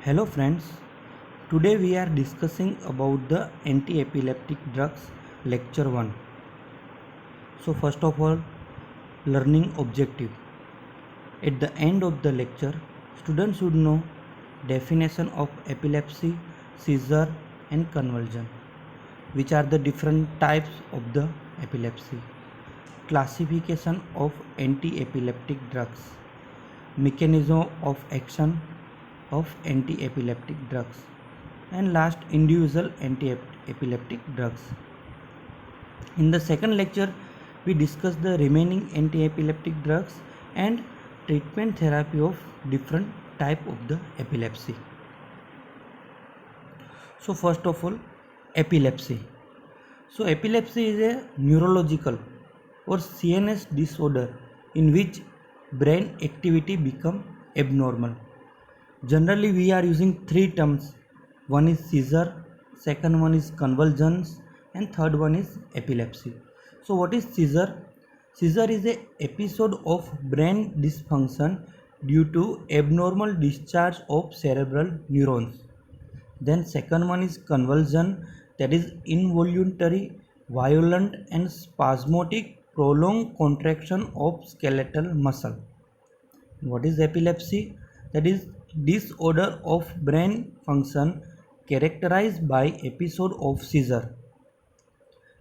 Hello friends, today we are discussing about the anti-epileptic drugs lecture 1. So first of all, learning objective. At the end of the lecture, students should know definition of epilepsy, seizure and convulsion, which are the different types of the epilepsy, classification of anti-epileptic drugs, mechanism of action of anti-epileptic drugs, and last, individual anti-epileptic drugs. In the second lecture, we discuss the remaining anti-epileptic drugs and treatment therapy of different type of the epilepsy. So first of all, epilepsy. So epilepsy is a neurological or CNS disorder in which brain activity become abnormal. Generally, we are using three terms. One is seizure, second one is convulsions, and third one is epilepsy. So, what is seizure? Seizure is a episode of brain dysfunction due to abnormal discharge of cerebral neurons. Then second one is convulsion, that is involuntary, violent and spasmodic prolonged contraction of skeletal muscle. What is epilepsy? That is disorder of brain function characterized by episode of seizure.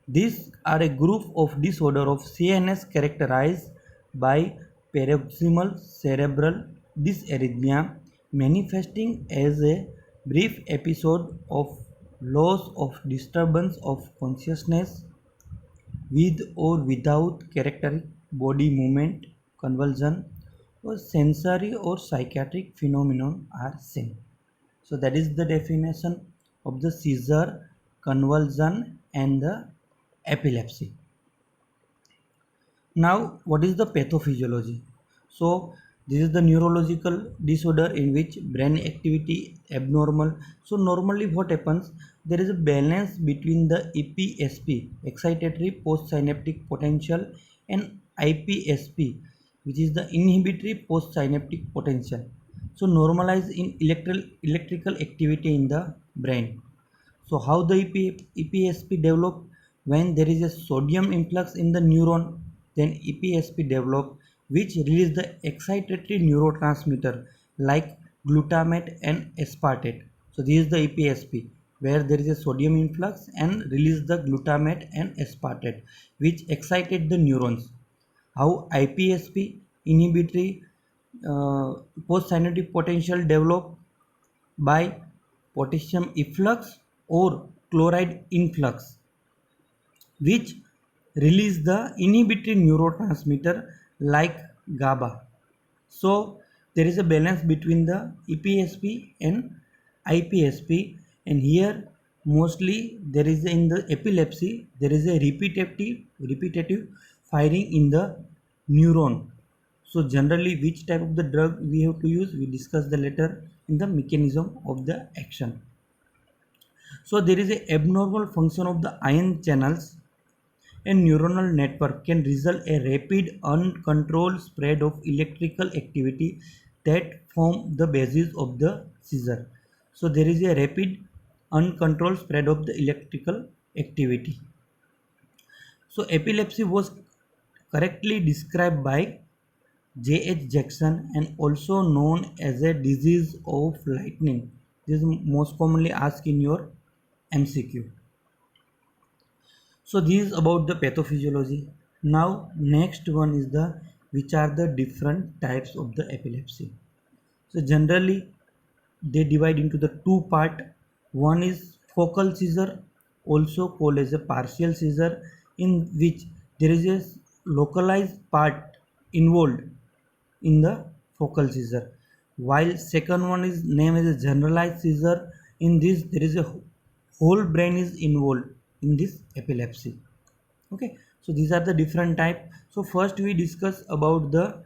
These are a group of disorder of CNS characterized by paroxysmal cerebral dysarrhythmia manifesting as a brief episode of loss of disturbance of consciousness with or without characteristic body movement, convulsion, or sensory or psychiatric phenomenon are seen. So that is the definition of the seizure, convulsion, and the epilepsy. Now, what is the pathophysiology? So this is the neurological disorder in which brain activity abnormal. So normally what happens? There is a balance between the EPSP, excitatory postsynaptic potential, and IPSP, which is the inhibitory postsynaptic potential. So normalize in electrical activity in the brain. So how the EPSP develop? When there is a sodium influx in the neuron, then EPSP develop, which release the excitatory neurotransmitter like glutamate and aspartate. So this is the EPSP, where there is a sodium influx and release the glutamate and aspartate, which excited the neurons. How IPSP, inhibitory postsynaptic potential, develop by potassium efflux or chloride influx, which release the inhibitory neurotransmitter like GABA. So there is a balance between the EPSP and IPSP, and here mostly there is in the epilepsy there is a repetitive firing in the neuron. So generally which type of the drug we have to use, we discuss the later in the mechanism of the action. So there is a abnormal function of the ion channels and neuronal network can result a rapid uncontrolled spread of electrical activity that form the basis of the seizure. So there is a rapid uncontrolled spread of the electrical activity. So epilepsy was correctly described by J.H. Jackson and also known as a disease of lightning. This is most commonly asked in your MCQ. So this is about the pathophysiology. Now next one is the which are the different types of the epilepsy. So generally they divide into the two part. One is focal seizure, also called as a partial seizure, in which there is a localized part involved in the focal seizure, while second one is named as a generalized seizure. In this there is a whole brain is involved in this epilepsy. Okay, so these are the different type. So first we discuss about the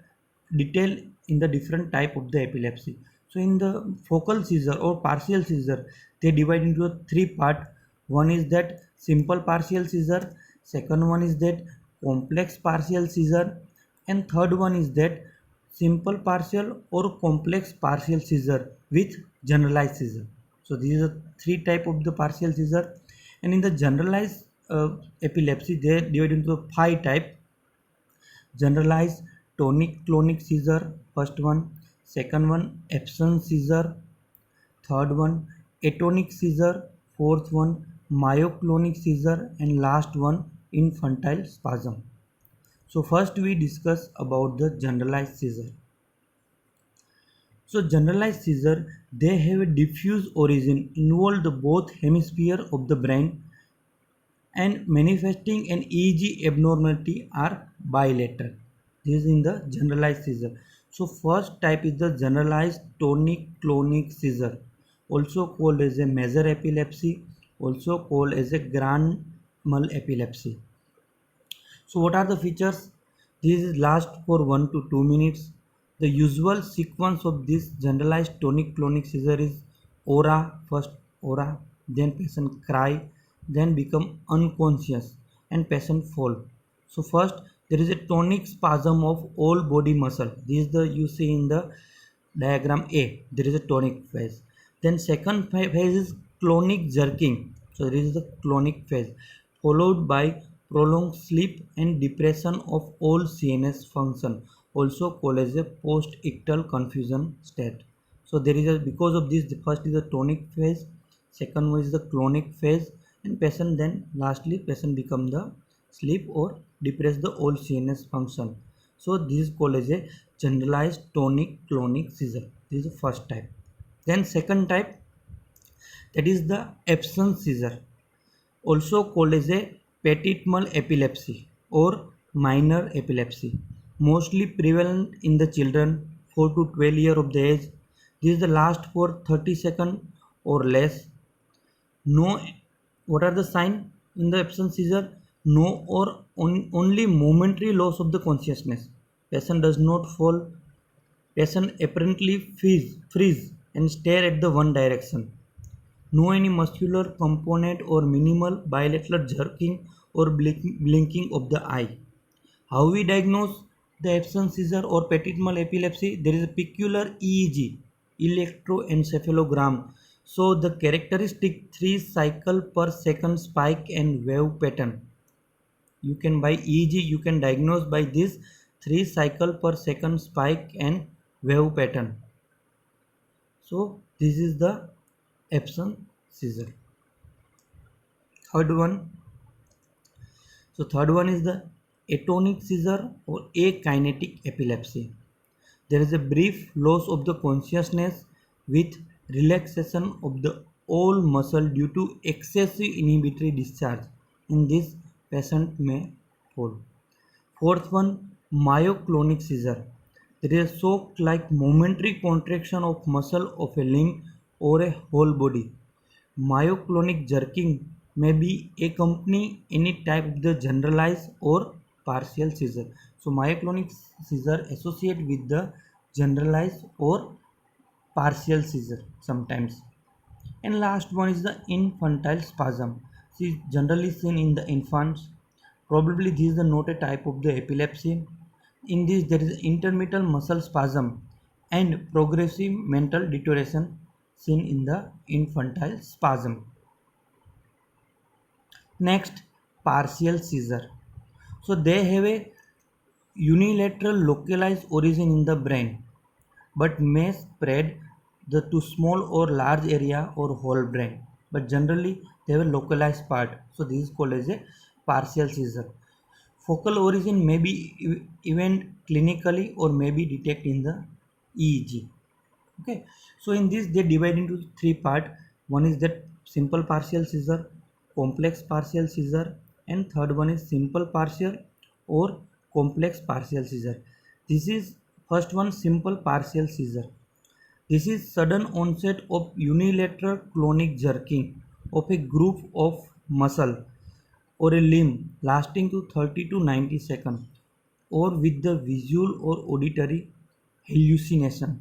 detail in the different type of the epilepsy. So in the focal seizure or partial seizure, they divide into a three part. One is that simple partial seizure, second one is that complex partial seizure, and third one is that simple partial or complex partial seizure with generalized seizure. So these are three type of the partial seizure, and in the generalized epilepsy they are divided into five type. Generalized tonic-clonic seizure, first one. Second one, absence seizure. Third one, atonic seizure. Fourth one, myoclonic seizure. And last one, infantile spasm. So first we discuss about the generalized seizure. So generalized seizure, they have a diffuse origin, involve the both hemisphere of the brain, and manifesting an EEG abnormality are bilateral. This is in the generalized seizure. So first type is the generalized tonic-clonic seizure, also called as a major epilepsy, also called as a grand mal epilepsy. So what are the features? These last for 1 to 2 minutes. The usual sequence of this generalized tonic-clonic seizure is aura, first aura, then patient cry, then become unconscious and patient fall. So first there is a tonic spasm of all body muscle. This is the you see in the diagram A. There is a tonic phase. Then second phase is clonic jerking. So this is the clonic phase, followed by prolonged sleep and depression of all CNS function, also called as a post-ictal confusion state. So there is a because of this, the first is the tonic phase, second one is the clonic phase, and patient then lastly patient become the sleep or depress the all CNS function. So this is called as a generalized tonic-clonic seizure. This is the first type. Then second type, that is the absence seizure, also called as a petit mal epilepsy or minor epilepsy, mostly prevalent in the children 4 to 12 years of the age. This is the last for 30 seconds or less. No, what are the sign in the absence seizure? No or only momentary loss of the consciousness. Patient does not fall. Patient apparently freeze and stare at the one direction. No any muscular component or minimal bilateral jerking or blinking of the eye. How we diagnose the absence seizure or petit mal epilepsy? There is a peculiar EEG, electroencephalogram. So the characteristic 3 cycle per second spike and wave pattern. You can by EEG you can diagnose by this 3 cycle per second spike and wave pattern. So this is the absence seizure. Third one. So third one is the atonic seizure or akinetic epilepsy. There is a brief loss of the consciousness with relaxation of the all muscle due to excessive inhibitory discharge. In this, patient may fall. Fourth one, myoclonic seizure. There is a shock-like momentary contraction of muscle of a limb or a whole body. Myoclonic jerking may be accompany any type of the generalized or partial seizure. So myoclonic seizure associate with the generalized or partial seizure sometimes. And last one is the infantile spasm. This is generally seen in the infants. Probably this is not a type of the epilepsy. In this there is intermittent muscle spasm and progressive mental deterioration seen in the infantile spasm. Next, partial seizure. So they have a unilateral localized origin in the brain but may spread to small or large area or whole brain, but generally they have a localized part. So this is called as a partial seizure. Focal origin may be even clinically or may be detected in the EEG. Okay, so in this they divide into three part. One is that simple partial seizure, complex partial seizure, and third one is simple partial or complex partial seizure. This is first one, simple partial seizure. This is sudden onset of unilateral clonic jerking of a group of muscle or a limb lasting to 30 to 90 seconds or with the visual or auditory hallucination.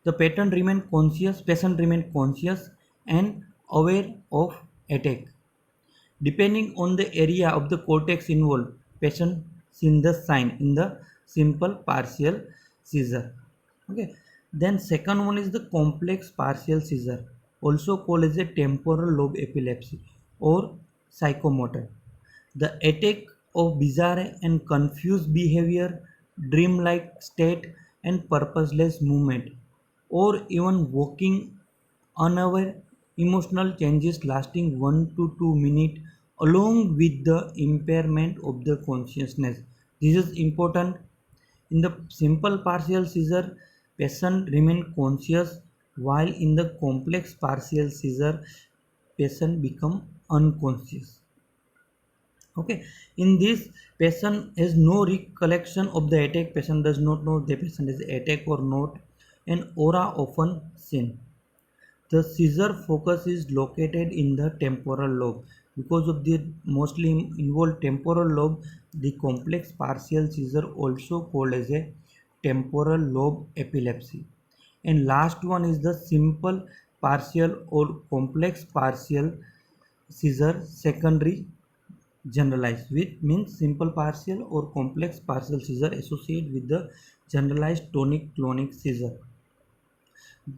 The patient remain conscious and aware of attack. Depending on the area of the cortex involved, patient seen the sign in the simple partial seizure. Okay. Then second one is the complex partial seizure, also called as a temporal lobe epilepsy or psychomotor. The attack of bizarre and confused behavior, dreamlike state, and purposeless movement, or even walking unaware, emotional changes lasting 1 to 2 minutes, along with the impairment of the consciousness. This is important. In the simple partial seizure, patient remain conscious, while in the complex partial seizure, patient become unconscious. Okay, in this, patient has no recollection of the attack. Patient does not know the patient is attack or not, and aura often seen. The seizure focus is located in the temporal lobe. Because of the mostly involved temporal lobe, the complex partial seizure also called as a temporal lobe epilepsy. And last one is the simple partial or complex partial seizure secondary generalized, which means simple partial or complex partial seizure associated with the generalized tonic clonic seizure.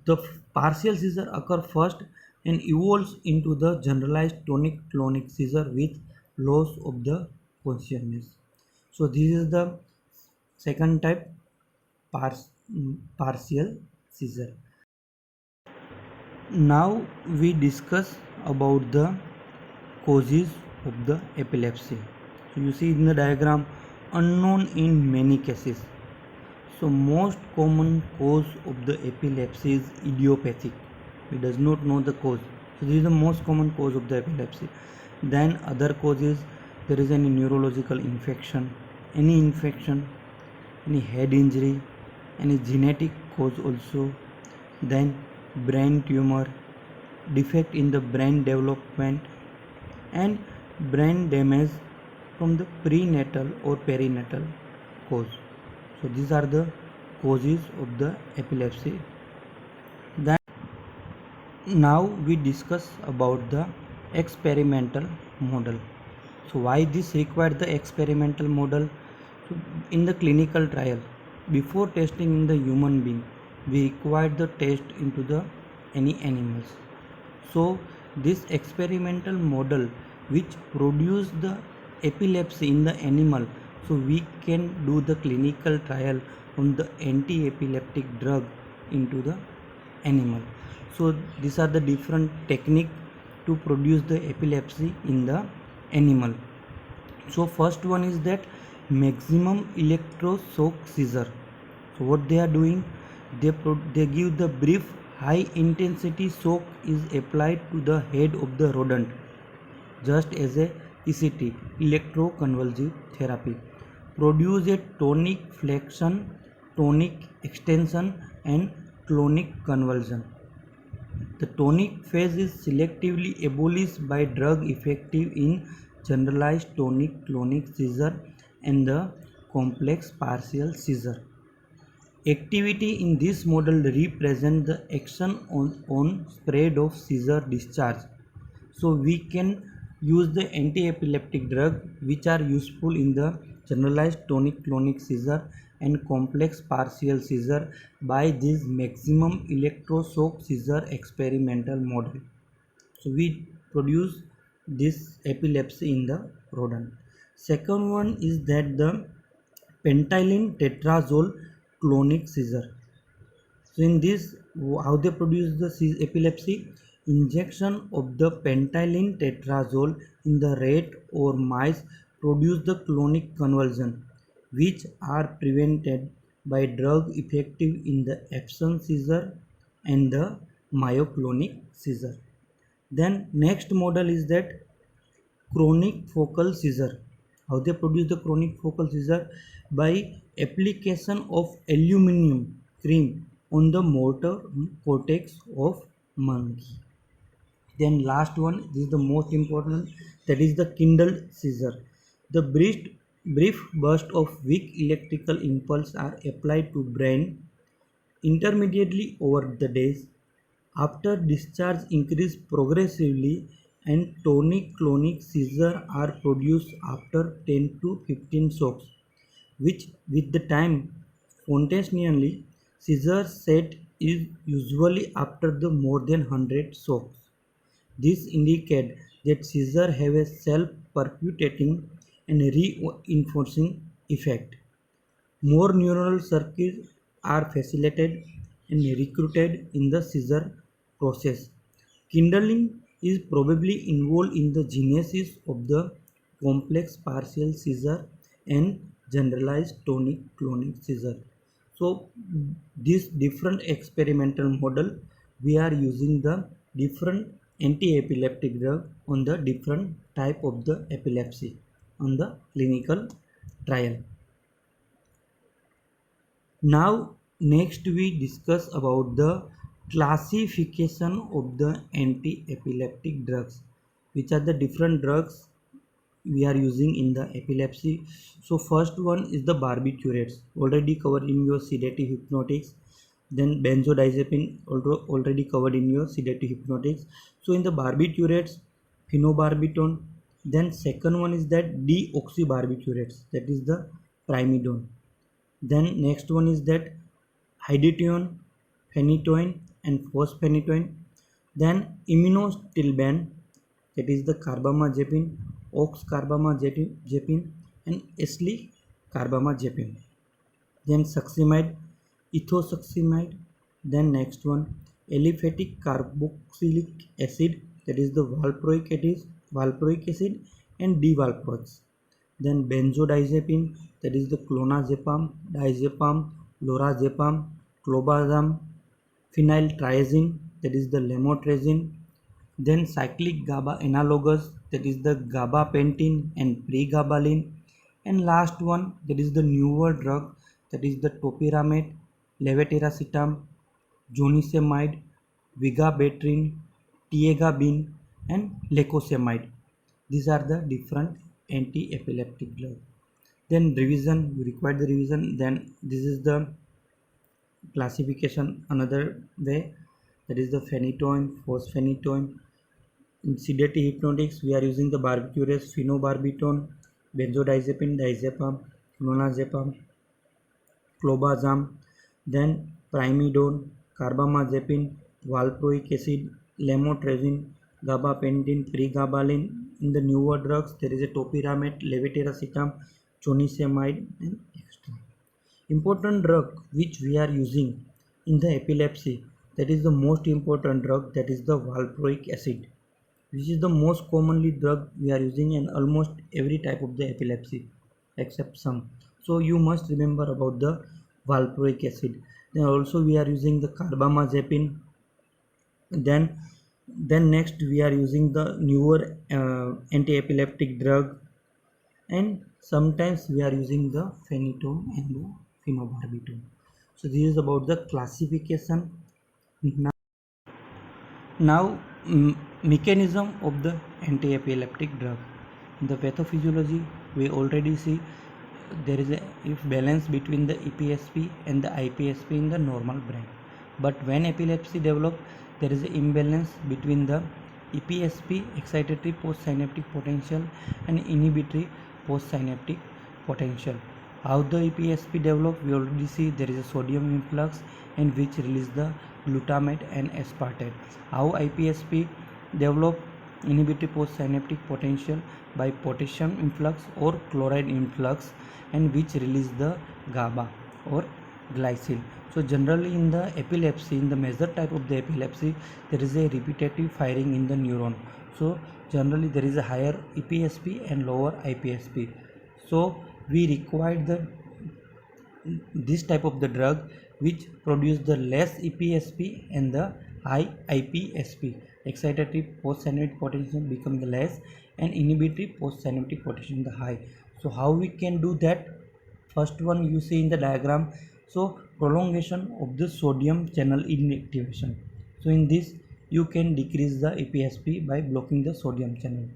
The partial seizure occur first and evolves into the generalized tonic-clonic seizure with loss of the consciousness. So this is the second type, partial seizure. Now we discuss about the causes of the epilepsy. So you see in the diagram, unknown in many cases. So most common cause of the epilepsy is idiopathic. We does not know the cause. So this is the most common cause of the epilepsy. Then other causes, there is any neurological infection, any head injury, any genetic cause also. Then brain tumor, defect in the brain development, and brain damage from the prenatal or perinatal cause. So these are the causes of the epilepsy. Then now we discuss about the experimental model. So why this required the experimental model? So in the clinical trial, before testing in the human being, we required the test into the any animals. So this experimental model which produce the epilepsy in the animal, so we can do the clinical trial on the anti-epileptic drug into the animal. So these are the different technique to produce the epilepsy in the animal. So first one is that maximum electroshock seizure. So what they are doing, they give the brief high intensity shock is applied to the head of the rodent, just as a ECT, electroconvulsive therapy, produce a tonic flexion, tonic extension, and clonic convulsion. The tonic phase is selectively abolished by drug effective in generalized tonic-clonic seizure and the complex partial seizure. Activity in this model represents the action on spread of seizure discharge. So we can use the anti-epileptic drug which are useful in the generalized tonic-clonic seizure and complex partial seizure by this maximum electroshock seizure experimental model. So we produce this epilepsy in the rodent. Second one is that the pentylene tetrazole clonic seizure. So in this, how they produce the epilepsy? Injection of the pentylene tetrazole in the rat or mice produce the clonic convulsion, which are prevented by drug effective in the absence seizure and the myoclonic seizure. Then next model is that chronic focal seizure. How they produce the chronic focal seizure? By application of aluminum cream on the motor cortex of monkey. Then last one, this is the most important, that is the kindled seizure. The brief burst of weak electrical impulse are applied to brain intermediately over the days. After discharge increase progressively and tonic-clonic seizure are produced after 10 to 15 shocks, which with the time spontaneously Seizure set is usually after the more than 100 shocks. This indicates that seizures have a self-perpetuating and reinforcing effect. More neural circuits are facilitated and recruited in the seizure process. Kindling is probably involved in the genesis of the complex partial seizure and generalized tonic-clonic seizure. So, this different experimental model, we are using the different anti-epileptic drug on the different type of the epilepsy on the clinical trial. Now, next we discuss about the classification of the anti-epileptic drugs, which are the different drugs we are using in the epilepsy. So first one is the barbiturates, already covered in your sedative hypnotics. Then benzodiazepine, already covered in your sedative hypnotics. So in the barbiturates, phenobarbital. Then second one is that deoxybarbiturates, that is the primidone. Then next one is that hydroquinone, phenytoin and fosphenytoin. Then immunostilbene, that is the carbamazepine, oxcarbamazepine and eslicarbamazepine. Then succinimide, ethosuximide. Then next one, aliphatic carboxylic acid, that is the valproic acid and D-valproax. Then benzodiazepine, that is the clonazepam, diazepam, lorazepam, clobazam, phenyltrazine, that is the lamotrigine. Then cyclic GABA analogus, that is the gabapentin and pregabalin. And last one, that is the newer drug, that is the topiramate, levetiracetam, zonisamide, vigabatrin, tiagabine and lacosamide. These are the different anti-epileptic drugs. Then revision, you require the revision. Then this is the classification another way, that is the phenytoin, fosphenytoin. In sedative hypnotics, we are using the barbiturates, phenobarbital, benzodiazepine, diazepam, clonazepam, clobazam, then primidone, carbamazepine, valproic acid, lamotrigine, gabapentin, pregabalin. In the newer drugs, there is a topiramate, levetiracetam, chonisamide, and extra. Important drug which we are using in the epilepsy, that is the most important drug, that is the valproic acid, which is the most commonly drug we are using in almost every type of the epilepsy except some. So you must remember about the valproic acid. Then also we are using the carbamazepine. Then next we are using the newer anti-epileptic drug, and sometimes we are using the phenytoin and the phenobarbital. So this is about the classification. Now, mechanism of the anti-epileptic drug. In the pathophysiology, we already see there is a if balance between the EPSP and the IPSP in the normal brain. But when epilepsy develops, there is an imbalance between the EPSP, excitatory postsynaptic potential, and inhibitory postsynaptic potential. How the EPSP develop, we already see there is a sodium influx and which release the glutamate and aspartate. How IPSP develop inhibitory postsynaptic potential by potassium influx or chloride influx and which release the GABA or glycine. So generally in the epilepsy, in the major type of the epilepsy, there is a repetitive firing in the neuron. So generally there is a higher EPSP and lower IPSP. So we require this type of the drug which produce the less EPSP and the high IPSP. Excitatory postsynaptic potential become the less and inhibitory postsynaptic potential the high. So how we can do that? First one you see in the diagram. So prolongation of the sodium channel inactivation. So in this you can decrease the EPSP by blocking the sodium channel.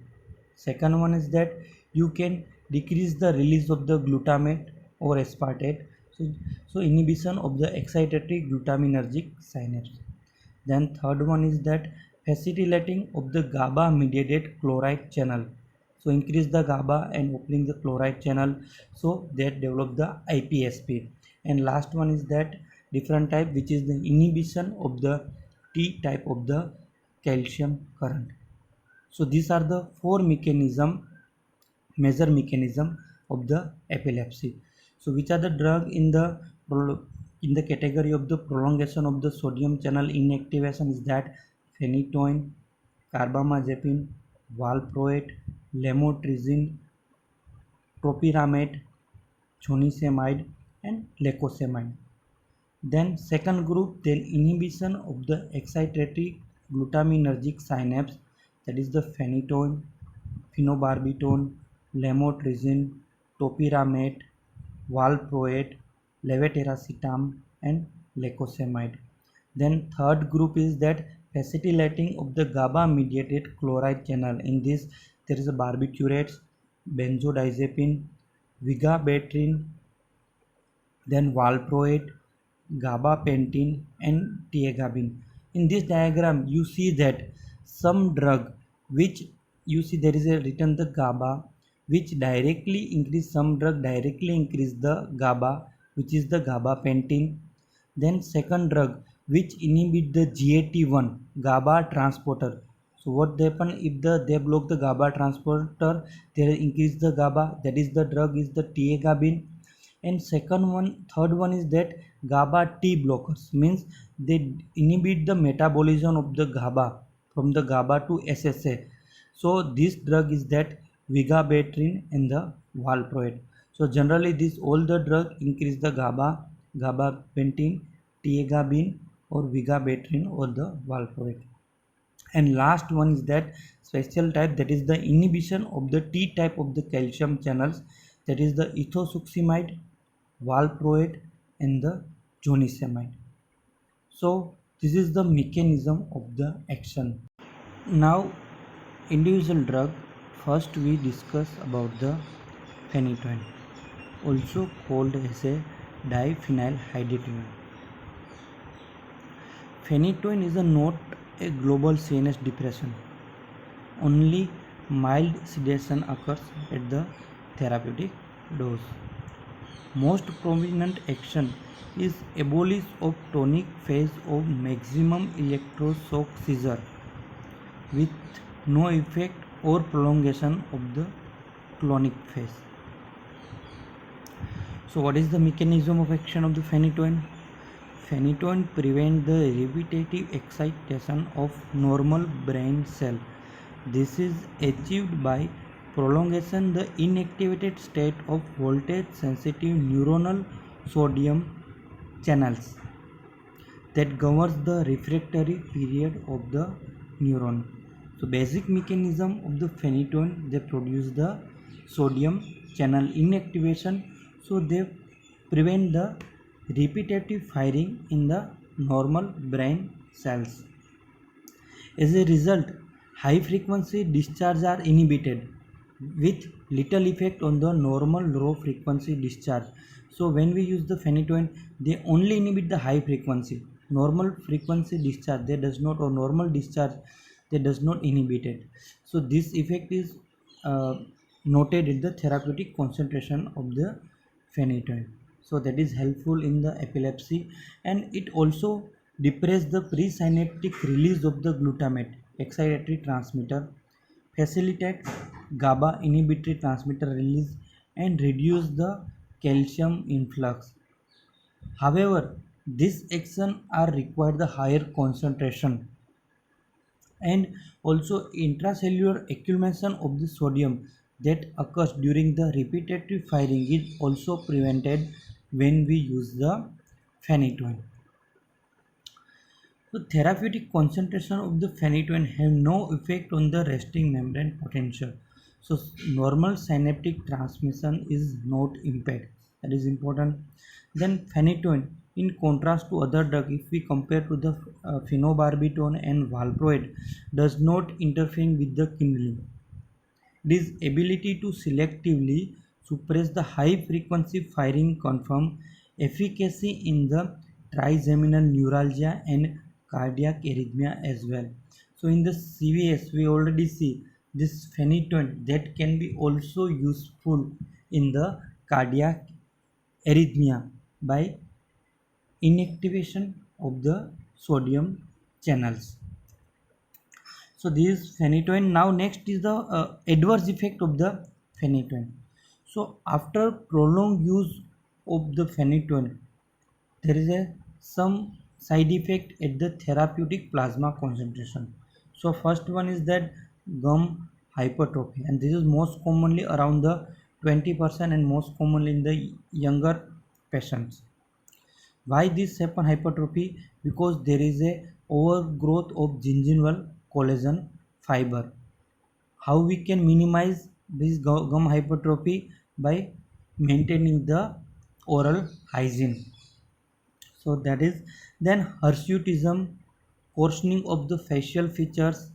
Second one is that you can decrease the release of the glutamate or aspartate. So inhibition of the excitatory glutaminergic synapse. Then third one is that facilitating of the GABA mediated chloride channel. So increase the GABA and opening the chloride channel, so that develop the IPSP. And last one is that different type, which is the inhibition of the T type of the calcium current. So these are the four major mechanism of the epilepsy. So which are the drug in the category of the prolongation of the sodium channel inactivation is that phenytoin, carbamazepine, valproate, lamotrigine, topiramate, zonisamide and lacosamide. Then second group, then inhibition of the excitatory glutaminergic synapse, that is the phenytoin, phenobarbital, lamotrigine, topiramate, valproate, levetiracetam and lacosamide. Then third group is that acetylating of the GABA mediated chloride channel. In this there is a barbiturates, benzodiazepine, vigabatrin, then valproate, gabapentin and tiagabine. In this diagram you see that some drug which you see there is a written the GABA which directly increase, some drug directly increase the GABA, which is the gabapentin. Then second drug which inhibit the GAT1 GABA transporter. So what happen if they block the GABA transporter, they increase the GABA, that is the drug is the tiagabine. And third one is that GABA T blockers, means they inhibit the metabolism of the GABA from the GABA to SSA. So this drug is that vigabatrin and the valproate. So generally this all the drug increase the GABA, gabapentin, tiagabine or vigabatrin or the valproate. And last one is that special type, that is the inhibition of the T type of the calcium channels, that is the ethosuximide, valproate and the zonisamide. So this is the mechanism of the action. Now individual drug, first we discuss about the phenytoin, also called as a diphenylhydramine. Phenytoin is not a global CNS depression. Only mild sedation occurs at the therapeutic dose. Most prominent action is abolition of tonic phase of maximum electroshock seizure with no effect or prolongation of the clonic phase. So what is the mechanism of action of the phenytoin? Phenytoin prevents the repetitive excitation of normal brain cell. This is achieved by prolongation the inactivated state of voltage sensitive neuronal sodium channels that governs the refractory period of the neuron. So basic mechanism of the phenytoin, they produce the sodium channel inactivation, so they prevent the repetitive firing in the normal brain cells. As a result, high frequency discharge are inhibited with little effect on the normal low frequency discharge. So when we use the phenytoin, they only inhibit the high frequency. Normal frequency discharge they does not, or normal discharge they does not inhibit it. So this effect is noted in the therapeutic concentration of the phenytoin. So that is helpful in the epilepsy, and it also depress the presynaptic release of the glutamate excitatory transmitter, facilitate GABA inhibitory transmitter release and reduce the calcium influx. However, these actions are required the higher concentration, and also intracellular accumulation of the sodium that occurs during the repetitive firing is also prevented when we use the phenytoin. So therapeutic concentration of the phenytoin have no effect on the resting membrane potential. So normal synaptic transmission is not impaired. That is important. Then phenytoin, in contrast to other drug, if we compare to the phenobarbital and valproate, does not interfere with the kindling. This ability to selectively suppress the high frequency firing confirm efficacy in the trigeminal neuralgia and cardiac arrhythmia as well. So in the CVS we already see this phenytoin that can be also useful in the cardiac arrhythmia by inactivation of the sodium channels. So this is phenytoin. Now next is the adverse effect of the phenytoin. So after prolonged use of the phenytoin, there is a some side effect at the therapeutic plasma concentration. So first one is that gum hypertrophy, and this is most commonly around the 20% and most commonly in the younger patients. Why this happen hypertrophy? Because there is a overgrowth of gingival collagen fiber. How we can minimize this gum hypertrophy? By maintaining the oral hygiene. So that is, then hirsutism, coarsening of the facial features,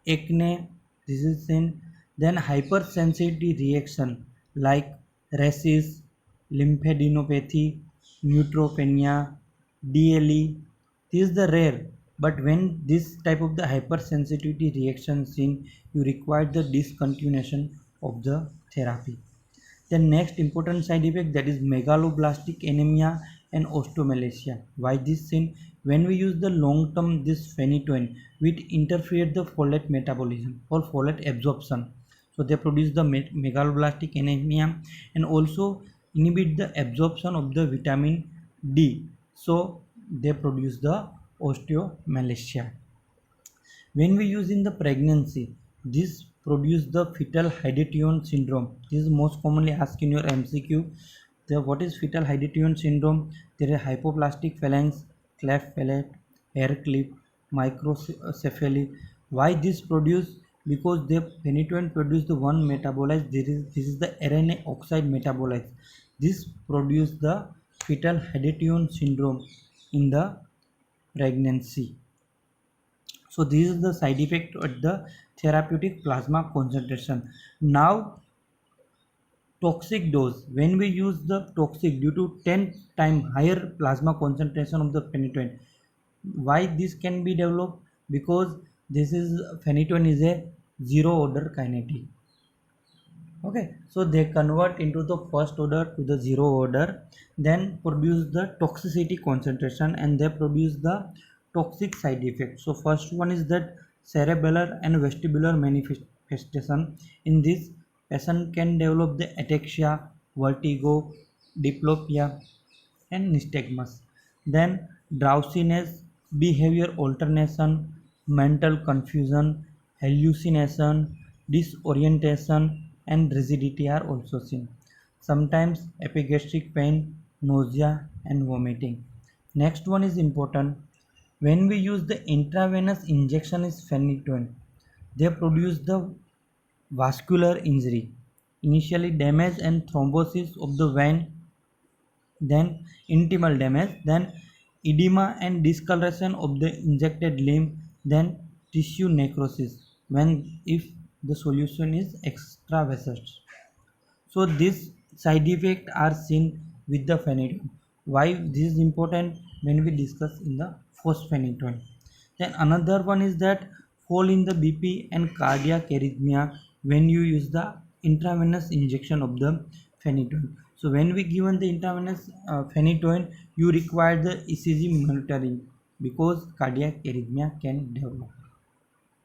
acne, this is in, then hypersensitivity reaction like rashes, lymphadenopathy, neutropenia, DLE. This is the rare, but when this type of the hypersensitivity reaction seen, you require the discontinuation of the therapy. The next important side effect, that is megaloblastic anemia and osteomalacia. Why this sin? When we use the long term this phenytoin, which interfere the folate metabolism or folate absorption. So they produce the megaloblastic anemia and also inhibit the absorption of the vitamin D. So they produce the osteomalacia. When we use in the pregnancy, this produce the fetal hydration syndrome. This is most commonly asked in your MCQ. What is fetal hydration syndrome? There is hypoplastic phalanx, cleft palate, hair clip, microcephaly. Why this produce? Because the phenytoin produce the one metabolite. This is the RNA oxide metabolite. This produce the fetal hydration syndrome in the pregnancy. So this is the side effect at the therapeutic plasma concentration. Now toxic dose, when we use the toxic due to 10 times higher plasma concentration of the phenytoin. Why this can be developed? Because this is phenytoin is a zero order kinetic. Okay, so they convert into the first order to the zero order, then produce the toxicity concentration, and they produce the toxic side effects. So first one is that cerebellar and vestibular manifestation. In this, patient can develop the ataxia, vertigo, diplopia and nystagmus. Then drowsiness, behavior alternation, mental confusion, hallucination, disorientation and rigidity are also seen. Sometimes epigastric pain, nausea and vomiting. Next one is important. When we use the intravenous injection is phenytoin, they produce the vascular injury, initially damage and thrombosis of the vein, then intimal damage, then edema and discoloration of the injected limb, then tissue necrosis when if the solution is extravasous. So these side effects are seen with the phenytoin. Why this is important? When we discuss in the phosphenytoin. Then another one is that fall in the BP and cardiac arrhythmia when you use the intravenous injection of the phenytoin. So when we given the intravenous phenytoin, you require the ECG monitoring because cardiac arrhythmia can develop.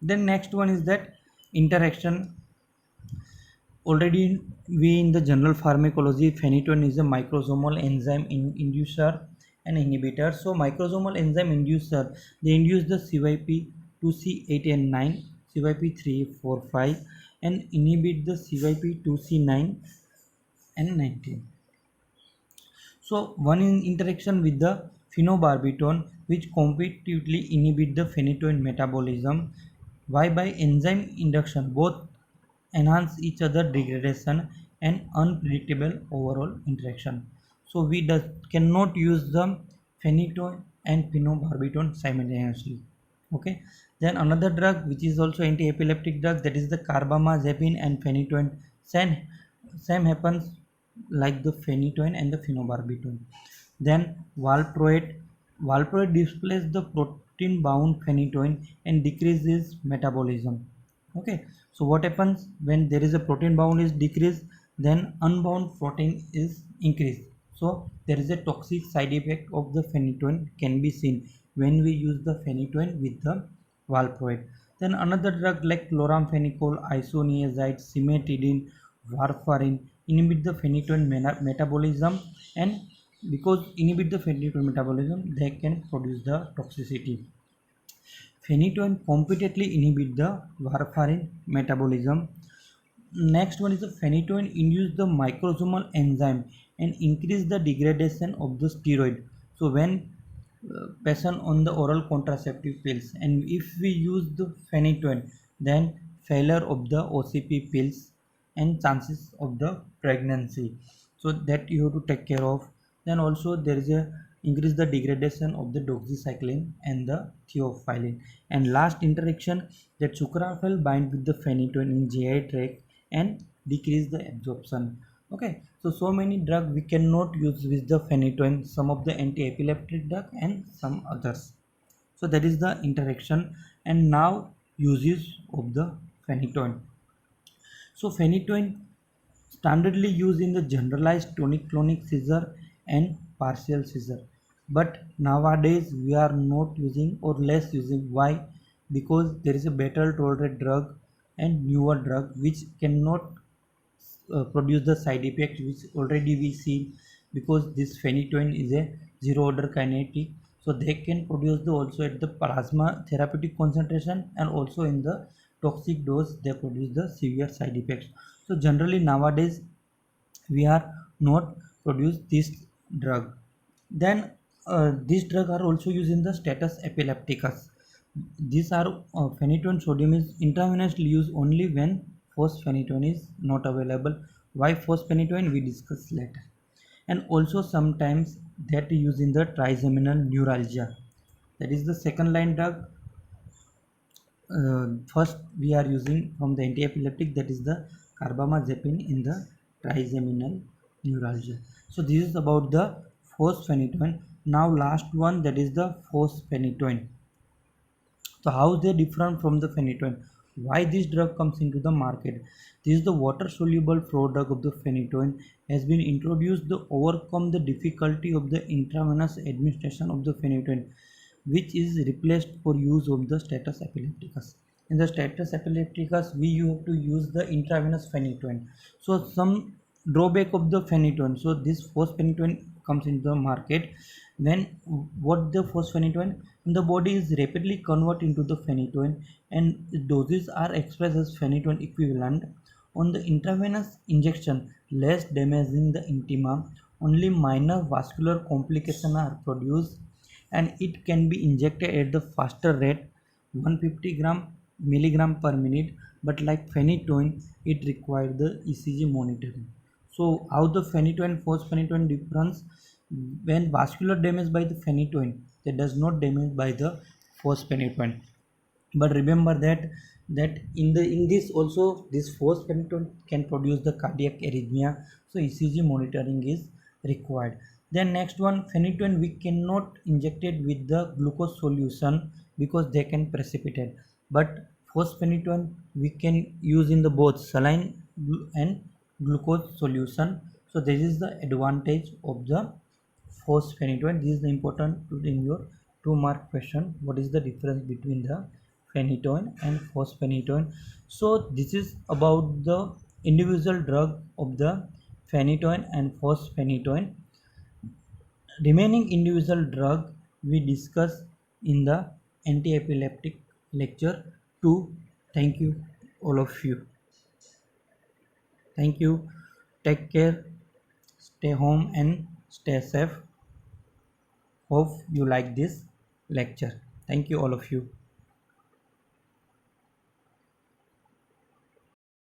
Then next one is that interaction. Already we in the general pharmacology, phenytoin is a microsomal enzyme inducer and inhibitor. So microsomal enzyme inducer, they induce the CYP2C8 and 9, CYP3, 4, 5 and inhibit the CYP2C9 and 19. So one in interaction with the phenobarbital, which competitively inhibit the phenytoin metabolism. Why? By enzyme induction, both enhance each other degradation and unpredictable overall interaction. So we cannot use the phenytoin and phenobarbital simultaneously. Okay. Then another drug which is also anti-epileptic drug, that is the carbamazepine and phenytoin. Same happens like the phenytoin and the phenobarbital. Then valproate displaces the protein bound phenytoin and decreases metabolism. Okay, so what happens when there is a protein bound is decreased, then unbound protein is increased. So there is a toxic side effect of the phenytoin can be seen when we use the phenytoin with the valproate. Then another drug like chloramphenicol, isoniazid, cimetidine, warfarin inhibit the phenytoin metabolism, and because inhibit the phenytoin metabolism, they can produce the toxicity. Phenytoin completely inhibit the warfarin metabolism. Next one is the phenytoin induce the microsomal enzyme and increase the degradation of the steroid. So when patient on the oral contraceptive pills, and if we use the phenytoin, then failure of the OCP pills and chances of the pregnancy, so that you have to take care of. Then also there is a increase the degradation of the doxycycline and the theophylline. And last interaction, that sucralfate bind with the phenytoin in GI tract and decrease the absorption. Okay, so many drug we cannot use with the phenytoin, some of the anti-epileptic drug and some others. So that is the interaction. And now uses of the phenytoin. So phenytoin standardly used in the generalized tonic-clonic seizure and partial seizure, but nowadays we are not using or less using. Why? Because there is a better tolerated drug and newer drug which cannot produce the side effects which already we see, because this phenytoin is a zero order kinetic, so they can produce the also at the plasma therapeutic concentration, and also in the toxic dose they produce the severe side effects. So generally nowadays we are not produce this drug. Then these drugs are also used in the status epilepticus. These are phenytoin sodium is intravenously used only when phosphenytoin is not available. Why phosphenytoin we discuss later. And also sometimes that used in the trigeminal neuralgia, that is the second line drug. First we are using from the anti-epileptic, that is the carbamazepine in the trigeminal neuralgia. So this is about the phosphenytoin. Now last one, that is the fosphenytoin. So how they different from the phenytoin, why this drug comes into the market? This is the water soluble product of the phenytoin has been introduced to overcome the difficulty of the intravenous administration of the phenytoin, which is replaced for use of the status epilepticus. In the status epilepticus we have to use the intravenous phenytoin. So some drawback of the phenytoin, so this phosphenytoin comes into the market when what the phosphenytoin in the body is rapidly convert into the phenytoin, and doses are expressed as phenytoin equivalent. On the intravenous injection, less damaging the intima, only minor vascular complications are produced, and it can be injected at the faster rate, 150 gram milligram per minute. But like phenytoin, it requires the ECG monitoring. So how the phenytoin phosphenytoin difference? When vascular damage by the phenytoin, that does not damage by the phosphenytoin. But remember that in this also this phosphenytoin can produce the cardiac arrhythmia, so ECG monitoring is required. Then next one, phenytoin we cannot inject it with the glucose solution because they can precipitate, but phosphenytoin we can use in the both saline and glucose solution. So this is the advantage of the phosphenytoin. This is the important in your 2 mark question, what is the difference between the phenytoin and phosphenytoin. So this is about the individual drug of the phenytoin and phosphenytoin. Remaining individual drug we discuss in the anti-epileptic lecture 2. Thank you all of you. Thank you. Take care, stay home and stay safe. Hope you like this lecture. Thank you all of you.